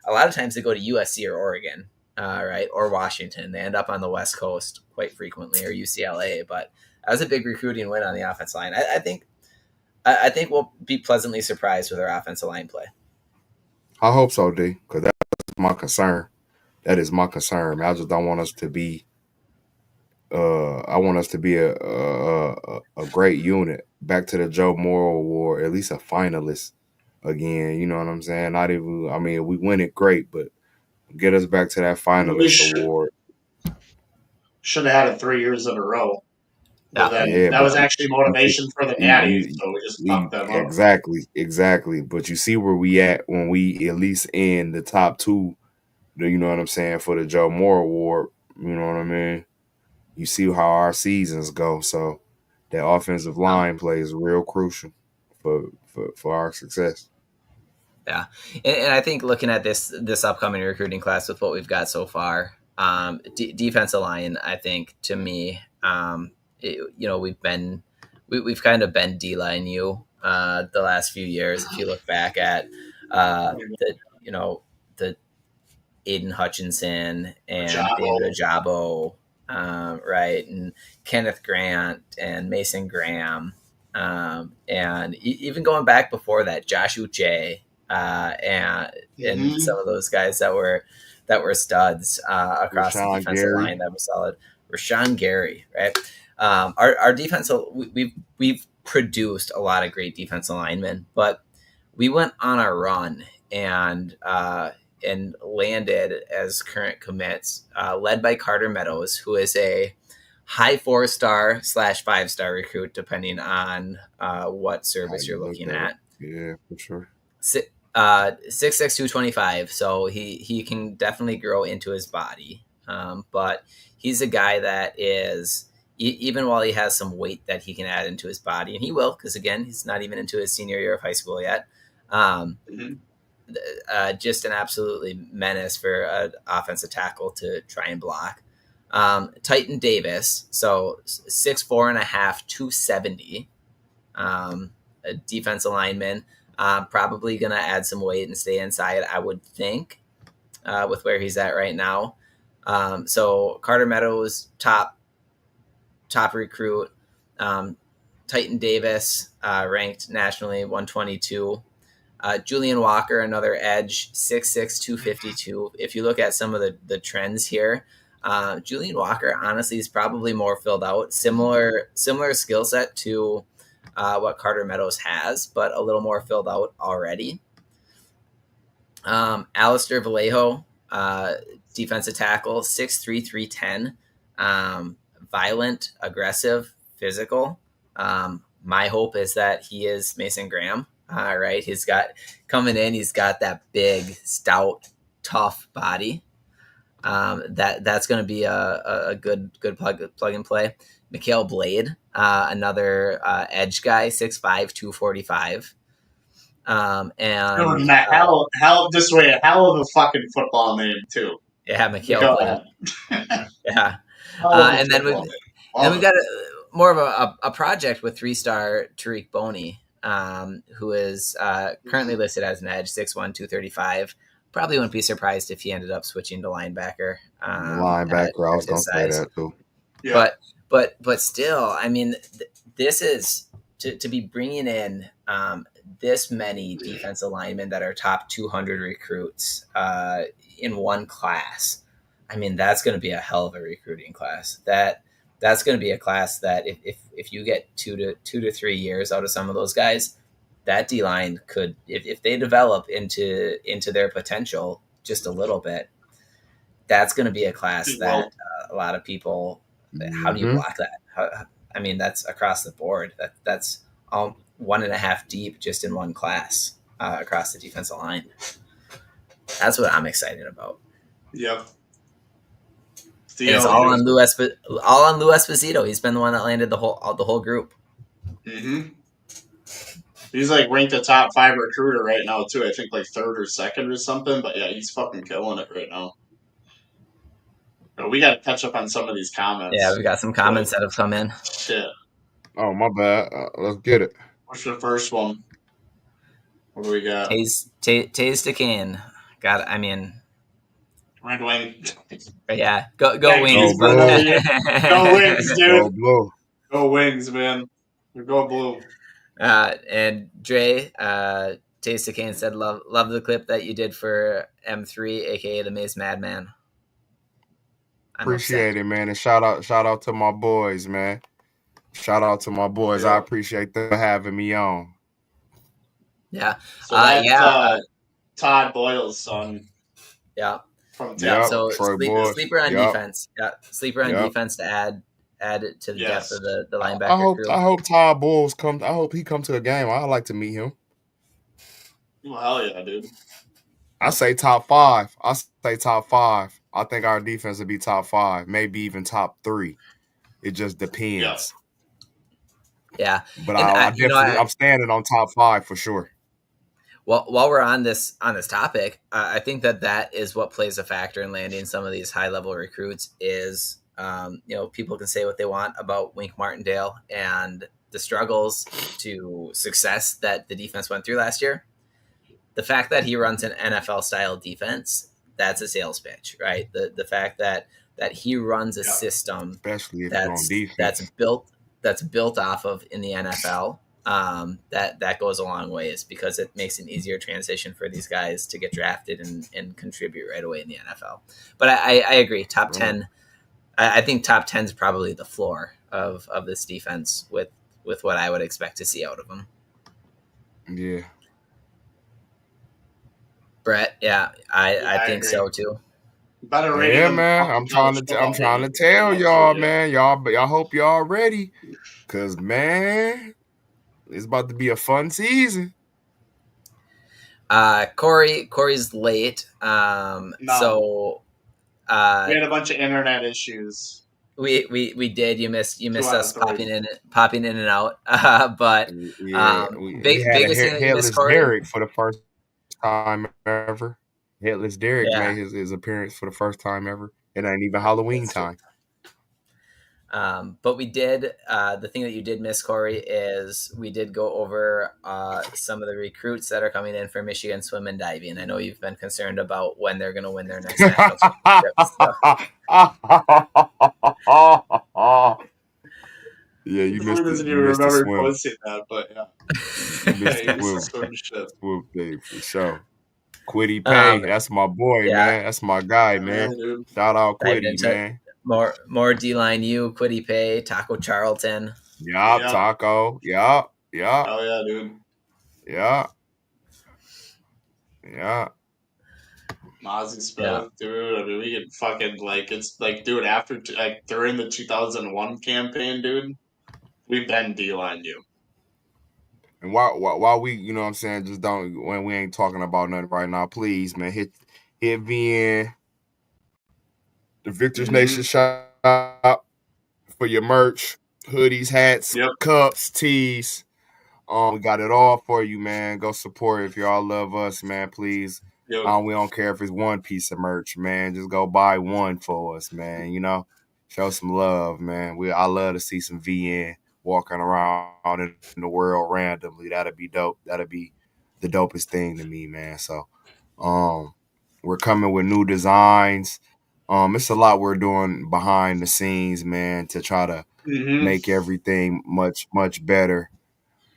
a lot of times they go to USC or Oregon. right, or Washington. They end up on the West Coast quite frequently, or UCLA. But that was a big recruiting win on the offensive line. I think we'll be pleasantly surprised with our offensive line play. I hope so, D, because that's my concern. That is my concern. I just don't want us to be. I want us to be a great unit. Back to the Joe Moore Award, at least a finalist again. You know what I'm saying? Not even. I mean, we win it, great, but get us back to that We finalist award. should have had it 3 years in a row. But then Yeah, that but was actually motivation for the natty, so we just fucked them up. exactly. But you see where we at when we at least in the top two. You know what I'm saying, for the Joe Moore Award. You know what I mean? You see how our seasons go. So that offensive line play is real crucial for our success. Yeah, and I think looking at this upcoming recruiting class with what we've got so far, defensive line, I think to me, we've kind of been D-line the last few years. If you look back at the Aiden Hutchinson and David Ojabo, right, and Kenneth Grant and Mason Graham, and even going back before that, Josh Uche, and some of those guys that were studs across the defensive line that was solid. Rashawn Gary, right? Our defensive, we've produced a lot of great defensive linemen, but we went on a run and landed as current commits, led by Carter Meadows, who is a high 4-star / 5-star recruit, depending on what service you're looking at. Yeah, for sure. 6'6", 225, so he can definitely grow into his body. But he's a guy that is, even while he has some weight that he can add into his body, and he will, because again, he's not even into his senior year of high school yet. Just an absolutely menace for an offensive tackle to try and block. Titan Davis, so 6'4.5", 270, a defensive lineman. Probably going to add some weight and stay inside, I would think, with where he's at right now. So Carter Meadows, top recruit. Titan Davis, ranked nationally 122. Julian Walker, another edge, 6'6", 252. If you look at some of the trends here, Julian Walker honestly is probably more filled out. Similar skill set to what Carter Meadows has, but a little more filled out already. Alistair Vallejo, defensive tackle, 6'3", 310. Violent, aggressive, physical. My hope is that he is Mason Graham. Right, he's got that big, stout, tough body. That's going to be a good plug and play. Mikhail Blade, another edge guy, 6'5", 245. And this way, a hell of a fucking football name too. Yeah, Mikhail Blade. Yeah, and then we've got more of a project with 3-star Tariq Boney, who is currently listed as an edge, 6'1", 235. Probably wouldn't be surprised if he ended up switching to linebacker. I was going to say that too. Yeah. But still, I mean, this is to be bringing in this many defensive linemen that are top 200 recruits in one class. I mean, that's going to be a hell of a recruiting class. That's going to be a class that if you get 2 to 3 years out of some of those guys, that D-line could, if they develop into their potential just a little bit, that's going to be a class that a lot of people, how do you block that? I mean, that's across the board. That's all 1.5 deep just in one class across the defensive line. That's what I'm excited about. Yep. It's all on Lou Esposito. He's been the one that landed the whole group. Mm-hmm. He's like ranked a top 5 recruiter right now too. I think like 3rd or 2nd or something. But yeah, he's fucking killing it right now. But we got to catch up on some of these comments. Yeah, we got some comments that have come in. Shit. Oh, my bad. Let's get it. What's the first one? What do we got? Taze Decane. God, I mean, Red Wing. Yeah, go Yankees Wings. for another year. Go Wings, dude. Go Blue. Go Wings, man. Go Blue. And Dre, Taste of Kane said, love the clip that you did for M3, aka the Maze Madman. Appreciate it, man. And shout out to my boys, man. Shout out to my boys. Yeah. I appreciate them having me on. Yeah. So that's Todd Boyle's son. Yeah. From Yep. So sleeper on defense. Yeah. Sleeper on defense to add it to the depth of the linebacker crew. I hope Todd Bowles comes. I hope he comes to a game. I'd like to meet him. Well, hell yeah, dude. I say top 5. I think our defense would be top 5, maybe even top 3. It just depends. Yeah. But I'm standing on top 5 for sure. Well, while we're on this topic, I think that is what plays a factor in landing some of these high level recruits. Is people can say what they want about Wink Martindale and the struggles to success that the defense went through last year. The fact that he runs an NFL style defense, that's a sales pitch, right? The fact that he runs a system, especially if you're on defense, that's built off of in the NFL. That goes a long ways because it makes an easier transition for these guys to get drafted and contribute right away in the NFL. But I agree, top 10. I think top 10 is probably the floor of this defense with what I would expect to see out of them. Yeah. Brett, I think so too. Better man. I'm trying to tell y'all, man. Y'all hope y'all ready, cause man, it's about to be a fun season. Corey's late. No. So we had a bunch of internet issues. We did. You missed us popping in and out. But we had biggest thing that you missed, Corey? Derek for the first time ever. Headless Derek made his appearance for the first time ever. It ain't even Halloween time. But we did, the thing that you did miss, Corey, is we did go over some of the recruits that are coming in for Michigan swim and diving. I know you've been concerned about when they're going to win their next national championships. Yeah, you missed it. You remember posting that, but yeah. You missed the swim thing for sure. Quiddy Pay, that's my boy, man. That's my guy, man. Shout out Quiddy, man. More D-line U, Quiddy Pay, Taco Charlton. Yup, Taco. Yup. Oh yeah, dude. Yeah. Mozzie Smith, dude. I mean, we could fucking it's dude. After during the 2001 campaign, dude, we've been D-line U. And while we, you know what I'm saying, just don't, when we ain't talking about nothing right now, please, man, hit VN, the Victor's Nation shop for your merch, hoodies, hats, cups, tees. We got it all for you, man. Go support if y'all love us, man, please. We don't care if it's one piece of merch, man. Just go buy one for us, man. You know, show some love, man. I love to see some VN walking around in the world randomly. That'd be dope. That'd be the dopest thing to me, man. So we're coming with new designs. It's a lot we're doing behind the scenes, man, to try to make everything much, much better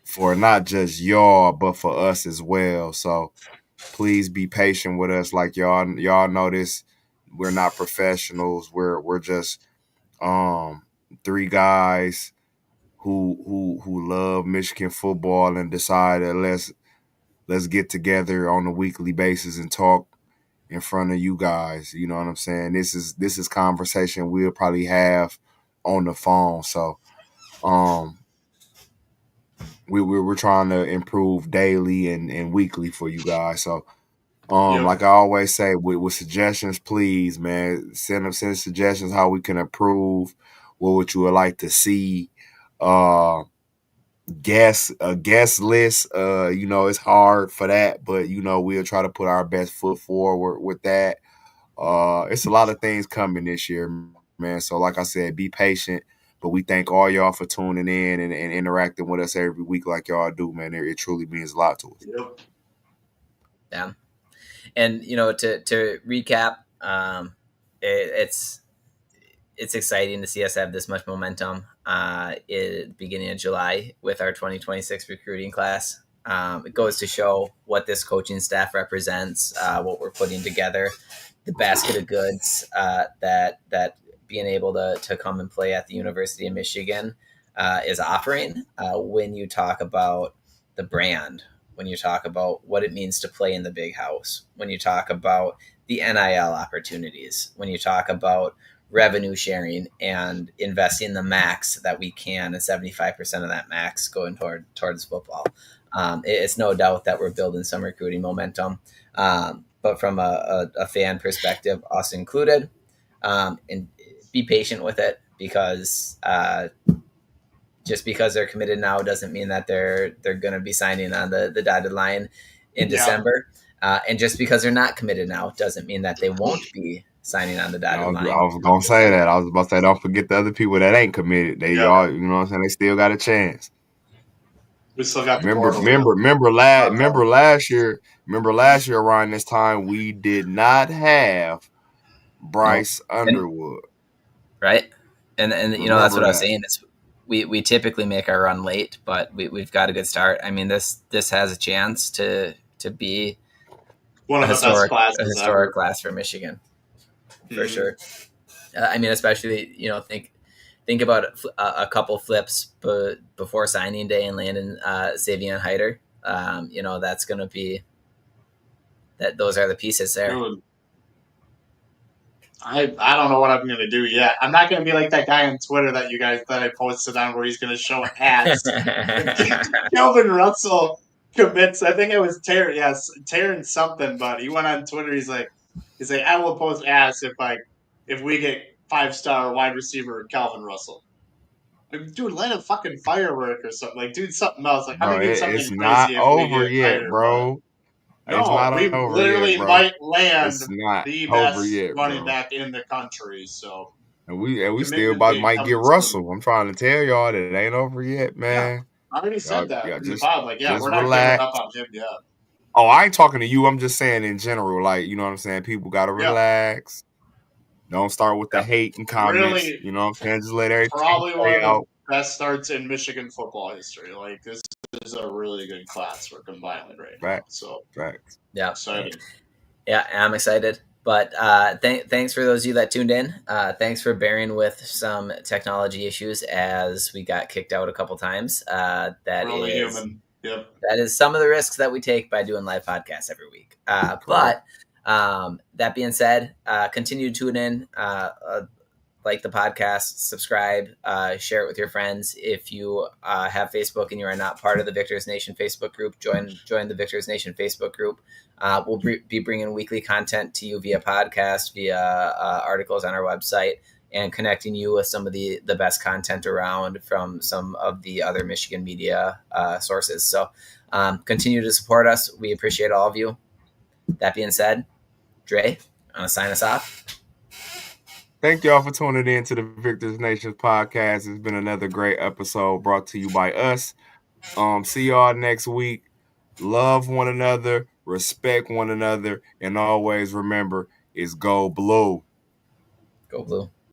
for not just y'all, but for us as well. So please be patient with us. Like y'all notice, we're not professionals. We're just 3 guys who love Michigan football and decided let's get together on a weekly basis and talk in front of you guys. You know what I'm saying? This is conversation we'll probably have on the phone. So we're trying to improve daily and weekly for you guys. So like I always say, with suggestions, please, man, send suggestions how we can improve. What would you like to see? A guest list. It's hard for that, but we'll try to put our best foot forward with that. It's a lot of things coming this year, man. So like I said, be patient. But we thank all y'all for tuning in and interacting with us every week like y'all do, man. It truly means a lot to us. Yep. Yeah. And, to recap, It's exciting to see us have this much momentum at the beginning of July with our 2026 recruiting class. It goes to show what this coaching staff represents, what we're putting together, the basket of goods that being able to come and play at the University of Michigan is offering. When you talk about the brand, when you talk about what it means to play in the big house, when you talk about the NIL opportunities, when you talk about revenue sharing and investing the max that we can, and 75% of that max going towards football. It's no doubt that we're building some recruiting momentum. But from a fan perspective, us included, and be patient with it, because just because they're committed now doesn't mean that they're going to be signing on the dotted line in December. And just because they're not committed now doesn't mean that they won't be signing on the dotted line. I was going to say that. I was about to say, don't forget the other people that ain't committed. They all, you know what I'm saying? They still got a chance. We still got the remember last year around this time, we did not have Bryce Underwood. Right. And that's what I was saying. It's we typically make our run late, but we've got a good start. I mean, this has a chance to be one of the best classes historic class for Michigan, for sure. I mean, especially think about a couple flips before signing day and landing Savion Hyder. That's going to be that. Those are the pieces there. Dude, I don't know what I'm going to do yet. I'm not going to be like that guy on Twitter that I posted on where he's going to show ads. Kelvin Russell commits. I think it was Taryn something, but he went on Twitter. He's like, I will post ads if we get 5-star wide receiver Calvin Russell. Like, dude, light a fucking firework or something. Like, dude, something else. Like, I'm gonna do something it's crazy not if over we get yet, Hyder, bro. No, we literally might land the best running back in the country. So, and we still might get Russell. I'm trying to tell y'all that it ain't over yet, man. Yeah, I already said that in the pod. Like, we're not giving up on him yet. Oh, I ain't talking to you. I'm just saying in general. Like, you know what I'm saying? People gotta relax. Don't start with the hate and comments. Really, you know what I'm saying? Just let everything probably play one of out. the best starts in Michigan football history. Like, this is a really good class we're combining right now. So, yeah, excited. Yeah, I'm excited. But thanks for those of you that tuned in. Thanks for bearing with some technology issues as we got kicked out a couple times. That is some of the risks that we take by doing live podcasts every week. But that being said, continue to tune in, like the podcast, subscribe, share it with your friends. If you have Facebook and you are not part of the Victors Nation Facebook group, join the Victors Nation Facebook group. We'll be bringing weekly content to you via podcast, via articles on our website, and connecting you with some of the best content around from some of the other Michigan media sources. So continue to support us. We appreciate all of you. That being said, Dre, I'm going to sign us off. Thank y'all for tuning in to the Victors Nation podcast. It's been another great episode brought to you by us. See y'all next week. Love one another, respect one another, and always remember, it's go blue. Go blue.